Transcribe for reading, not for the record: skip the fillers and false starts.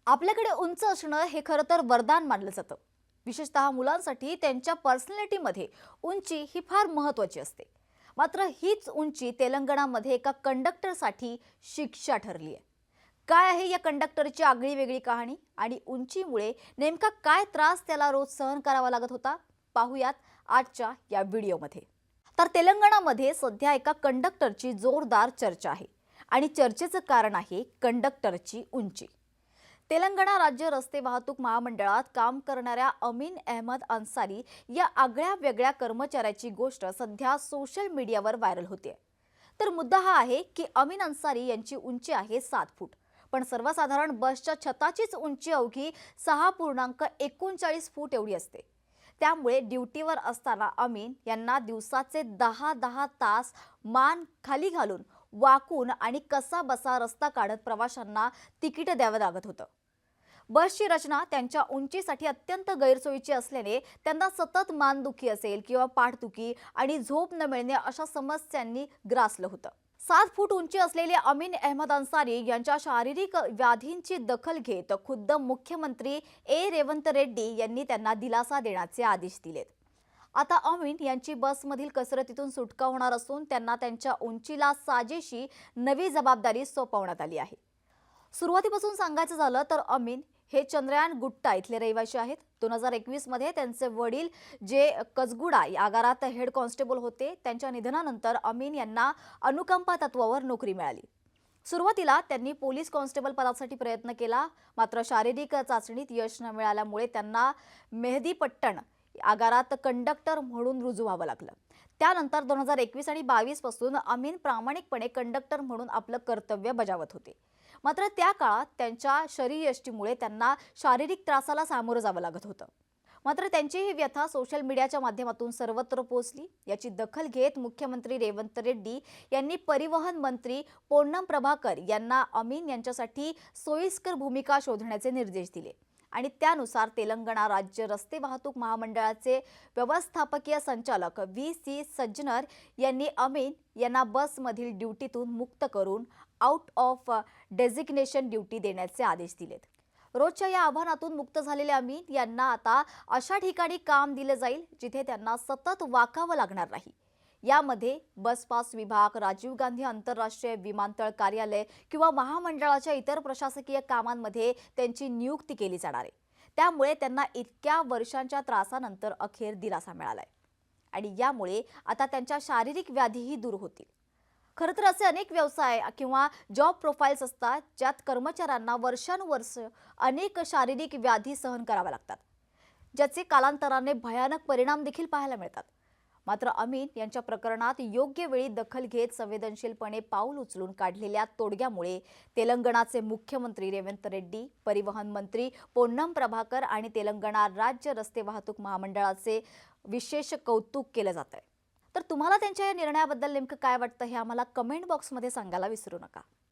आपल्याकडे उंच असणं हे खरं तर वरदान मानलं जातं. विशेषतः मुलांसाठी त्यांच्या पर्सनॅलिटीमध्ये उंची ही फार महत्त्वाची असते. मात्र हीच उंची तेलंगणामध्ये एका कंडक्टरसाठी शिक्षा ठरली आहे. काय आहे या कंडक्टरची आगळी वेगळी कहाणी आणि उंचीमुळे नेमका काय त्रास त्याला रोज सहन करावा लागत होता, पाहूयात आजच्या या व्हिडिओमध्ये. तर तेलंगणामध्ये सध्या एका कंडक्टरची जोरदार चर्चा आहे आणि चर्चेचं कारण आहे कंडक्टरची उंची. तेलंगणा राज्य रस्ते वाहतूक महामंडळात काम करणाऱ्या अमीन अहमद अन्सारी या आगळ्या वेगळ्या कर्मचाऱ्याची गोष्ट सध्या सोशल मीडियावर व्हायरल होते. तर मुद्दा हा आहे की अमीन अन्सारी यांची उंची आहे 7 फूट, पण सर्वसाधारण बसच्या छताचीच उंची अवघी 6.39 फूट एवढी असते. त्यामुळे ड्युटीवर असताना अमीन यांना दिवसाचे 10-10 तास मान खाली घालून वाकून आणि कसा बसा रस्ता काढत प्रवाशांना तिकीट द्यावं लागत होतं. बसची रचना त्यांच्या उंचीसाठी अत्यंत गैरसोयीची असल्याने त्यांना सतत मानदुखी असेल किंवा पाठदुखी आणि झोप न मिळणे अशा समस्यांनी ग्रासलं होतं. 7 फूट उंची असलेले अमीन अहमद अन्सारी यांच्या शारीरिक व्याधींची दखल घेत खुद्द मुख्यमंत्री रेवंत रेड्डी यांनी त्यांना दिलासा देण्याचे आदेश दिलेत. आता अमीन यांची बसमधील कसरतीतून सुटका होणार असून त्यांना त्यांच्या उंचीला साजेशी नवी जबाबदारी सोपवण्यात आली आहे. सुरुवातीपासून सांगायचं झालं तर अमीन हे चंद्रयान गुट्टा इथले रहिवासी आहेत. 2021 मध्ये त्यांचे वडील जे कसगुडा या आगारात हेड कॉन्स्टेबल होते. त्यांच्या निधनानंतर अमीन यांना अनुकंपा तत्वावर नोकरी मिळाली. सुरुवातीला त्यांनी पोलीस कॉन्स्टेबल पदासाठी प्रयत्न केला, मात्र शारीरिक चाचणीत यश न मिळाल्यामुळे त्यांना मेहदीपट्टण आगारात कंडक्टर म्हणून रुजू व्हावं लागलं. त्यानंतर 2021 आणि 22 पासून अमीन प्रामाणिकपणे कंडक्टर म्हणून आपलं कर्तव्य बजावत होते. मात्र त्या काळात त्यांच्या शरीरयष्टीमुळे त्यांना शारीरिक त्रासाला सामोरं जावं लागत होतं. मात्र त्यांची ही व्यथा सोशल मीडियाच्या माध्यमातून सर्वत्र पोहोचली. याची दखल घेत मुख्यमंत्री रेवंत रेड्डी यांनी परिवहन मंत्री पोन्नम प्रभाकर यांना अमीन यांच्यासाठी सोयीस्कर भूमिका शोधण्याचे निर्देश दिले आणि त्यानुसार तेलंगणा राज्य रस्ते वाहतूक महामंडळाचे व्यवस्थापकीय संचालक VC सज्जनर यांनी अमीन यांना बसमधील ड्युटीतून मुक्त करून आउट ऑफ डेझिग्नेशन ड्युटी देण्याचे आदेश दिलेत. रोजच्या या आव्हानातून मुक्त झालेले अमीन यांना आता अशा ठिकाणी काम दिले जाईल जिथे त्यांना सतत वाकावं लागणार नाही. यामध्ये बस पास विभाग, राजीव गांधी आंतरराष्ट्रीय विमानतळ कार्यालय किंवा महामंडळाच्या इतर प्रशासकीय कामांमध्ये त्यांची नियुक्ती केली जाणार आहे. त्यामुळे त्यांना इतक्या वर्षांच्या त्रासानंतर अखेर दिलासा मिळालाय आणि यामुळे आता त्यांच्या शारीरिक व्याधीही दूर होतील. खरं तर असे अनेक व्यवसाय किंवा जॉब प्रोफाइल्स असतात ज्यात कर्मचाऱ्यांना वर्षानुवर्ष अनेक शारीरिक व्याधी सहन कराव्या लागतात, ज्याचे कालांतराने भयानक परिणाम देखील पाहायला मिळतात. मात्र अमीन यांच्या प्रकरणात योग्य वेळी दखल घेत संवेदनशीलपणे पाऊल उचलून काढलेल्या तोडग्यामुळे तेलंगणाचे मुख्यमंत्री रेवंत रेड्डी, परिवहन मंत्री पोन्नम प्रभाकर आणि तेलंगणा राज्य रस्ते वाहतूक महामंडळाचे विशेष कौतुक केलं जात आहे. तर तुम्हाला त्यांच्या या निर्णयाबद्दल नेमकं काय वाटतं हे आम्हाला कमेंट बॉक्समध्ये सांगायला विसरू नका.